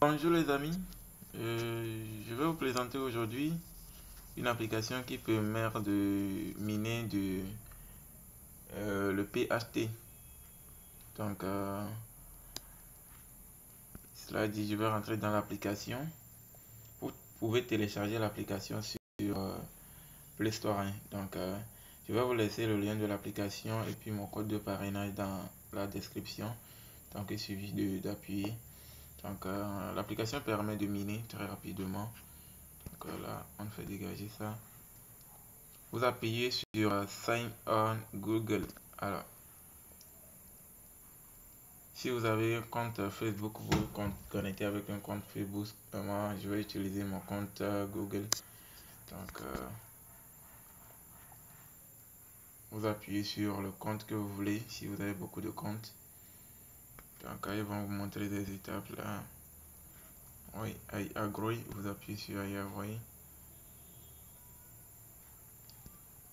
Bonjour les amis. Je vais vous présenter aujourd'hui une application qui permet de miner le PHT. Donc, cela dit, je vais rentrer dans l'application. Vous pouvez télécharger l'application sur Play Store, hein. Donc, je vais vous laisser le lien de l'application et puis mon code de parrainage dans la description. Donc, il suffit d'appuyer. Donc, l'application permet de miner très rapidement. Donc là, on fait dégager ça. Vous appuyez sur Sign on Google. Alors, si vous avez un compte Facebook, vous connectez avec un compte Facebook. Moi, je vais utiliser mon compte Google. Donc, vous appuyez sur le compte que vous voulez, si vous avez beaucoup de comptes. Donc, ils vont vous montrer des étapes là. Oui, I agree. Vous appuyez sur I agree.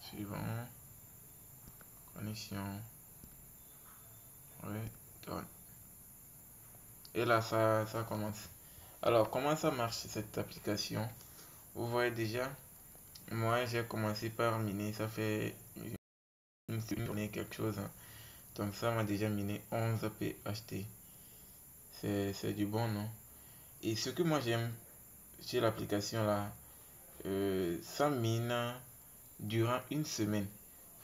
Suivant. Connexion. Oui, done. Et là, ça commence. Alors, comment ça marche cette application? Vous voyez déjà, moi j'ai commencé par miner, ça fait une journée quelque chose, hein. Donc ça m'a déjà miné 11 PHT. C'est du bon, non? Et ce que moi j'aime chez l'application là, ça mine durant une semaine.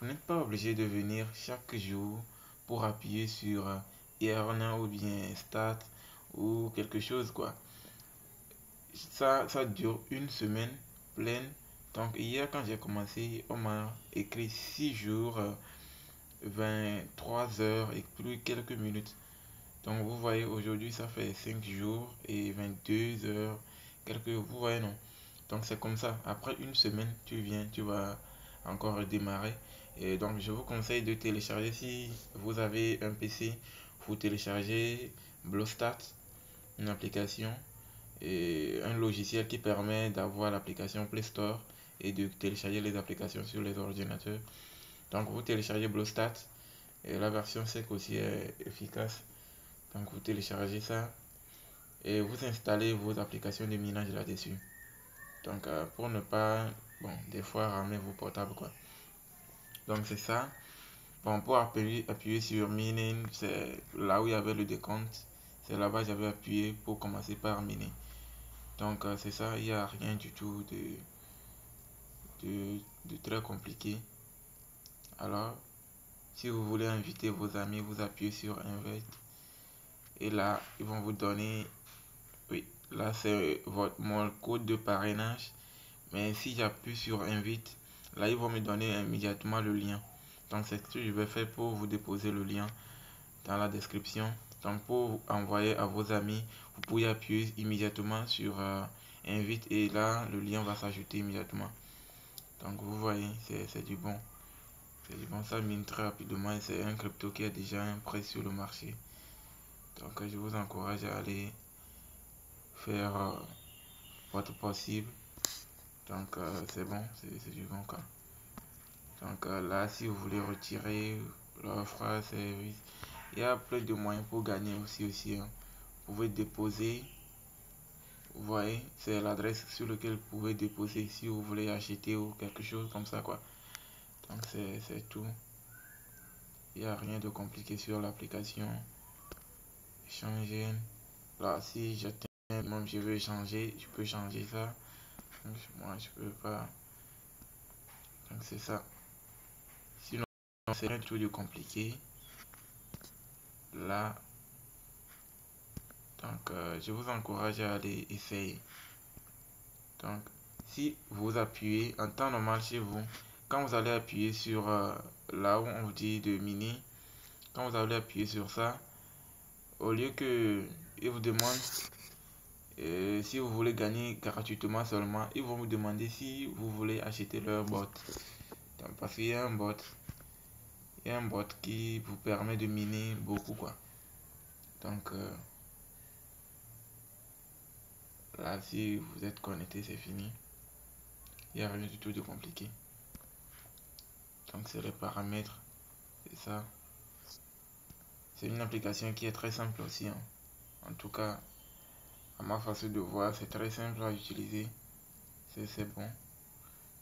Vous n'êtes pas obligé de venir chaque jour pour appuyer sur Earn ou bien Start ou quelque chose quoi. Ça dure une semaine pleine. Donc hier quand j'ai commencé, on m'a écrit 6 jours, 23 heures et plus quelques minutes. Donc vous voyez aujourd'hui ça fait 5 jours et 22 heures, quelques, vous voyez non. Donc c'est comme ça. Après une semaine, tu viens, tu vas encore redémarrer. Et donc je vous conseille de télécharger si vous avez un PC, vous téléchargez BlueStat, une application et un logiciel qui permet d'avoir l'application Play Store et de télécharger les applications sur les ordinateurs. Donc vous téléchargez BlueStat et la version sec aussi est efficace. Donc vous téléchargez ça et vous installez vos applications de minage là-dessus. Donc pour ne pas, bon, des fois ramer vos portables quoi. Donc c'est ça. Bon, pour appuyer sur mining, c'est là où il y avait le décompte. C'est là-bas que j'avais appuyé pour commencer par miner. Donc c'est ça, il n'y a rien du tout de très compliqué. Alors, si vous voulez inviter vos amis, vous appuyez sur Invite. Et là, ils vont vous donner, oui, là c'est mon code de parrainage. Mais si j'appuie sur Invite, là ils vont me donner immédiatement le lien. Donc c'est ce que je vais faire pour vous déposer le lien dans la description. Donc pour envoyer à vos amis, vous pouvez appuyer immédiatement sur Invite et là le lien va s'ajouter immédiatement. Donc vous voyez, c'est du bon. C'est du bon, ça mine très rapidement et c'est un crypto qui a déjà un prix sur le marché. Donc je vous encourage à aller faire votre possible. Donc c'est bon, c'est du bon quoi. Donc là, si vous voulez retirer l'offre, service, il y a plein de moyens pour gagner aussi, hein. Vous pouvez déposer, vous voyez, c'est l'adresse sur laquelle vous pouvez déposer si vous voulez acheter ou quelque chose comme ça quoi. Donc c'est tout. Il n'y a rien de compliqué sur l'application. Changer. Là, si j'atteins, moi je veux changer, je peux changer ça. Donc, moi je peux pas. Donc c'est ça. Sinon, c'est rien du tout de compliqué. Là, donc je vous encourage à aller essayer. Donc, si vous appuyez en temps normal chez vous, quand vous allez appuyer sur là où on vous dit de miner, quand vous allez appuyer sur ça, au lieu que il vous demande si vous voulez gagner gratuitement seulement, ils vont vous demander si vous voulez acheter leur bot. Donc, parce qu'il y a un bot, il y a un bot qui vous permet de miner beaucoup quoi. Donc là, si vous êtes connecté, c'est fini. Il n'y a rien du tout de compliqué. Donc c'est les paramètres, c'est ça. C'est une application qui est très simple aussi, hein. En tout cas, à ma ma façon de voir, c'est très simple à utiliser. C'est bon.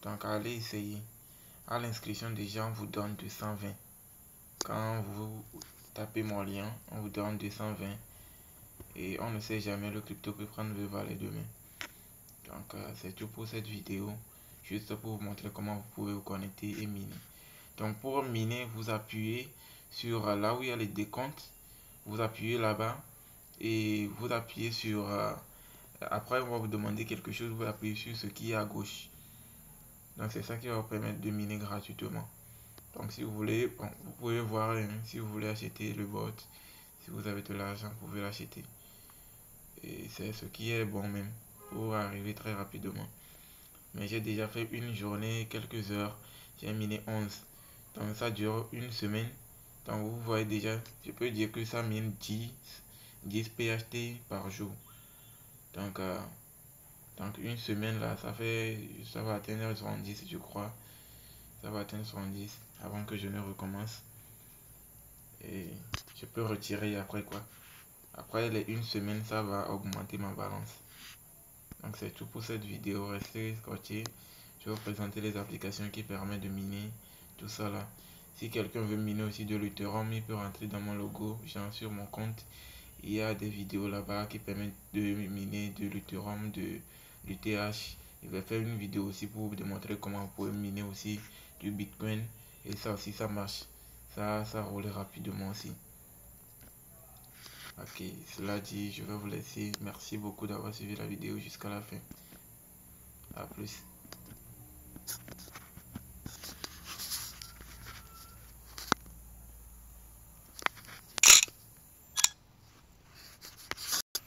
Donc allez essayer. À l'inscription déjà on vous donne 220. Quand vous tapez mon lien, on vous donne 220. Et on ne sait jamais, le crypto peut prendre le valet demain. Donc c'est tout pour cette vidéo. Juste pour vous montrer comment vous pouvez vous connecter et miner. Donc pour miner, vous appuyez sur là où il y a les décomptes. Vous appuyez là-bas. Et vous appuyez sur... après on va vous demander quelque chose. Vous appuyez sur ce qui est à gauche. Donc c'est ça qui va vous permettre de miner gratuitement. Donc si vous voulez, bon, vous pouvez voir si vous voulez acheter le bot. Si vous avez de l'argent, vous pouvez l'acheter. Et c'est ce qui est bon même pour arriver très rapidement. Mais j'ai déjà fait une journée, quelques heures. J'ai miné 11. Donc ça dure une semaine. Donc vous voyez déjà, je peux dire que ça mine 10 PHT par jour. Donc une semaine là, ça va atteindre 70 je crois. Ça va atteindre 70 avant que je ne recommence. Et je peux retirer après quoi. Après les une semaine, ça va augmenter ma balance. Donc c'est tout pour cette vidéo. Restez scotché. Je vais vous présenter les applications qui permettent de miner tout ça là. Si quelqu'un veut miner aussi de l'Ethereum, il peut rentrer dans mon logo. Genre sur mon compte, il y a des vidéos là-bas qui permettent de miner de l'Ethereum, de l'ETH. Je vais faire une vidéo aussi pour vous démontrer comment vous pouvez miner aussi du Bitcoin. Et ça aussi, ça marche. Ça roule rapidement aussi. Ok, cela dit, je vais vous laisser. Merci beaucoup d'avoir suivi la vidéo jusqu'à la fin. A plus.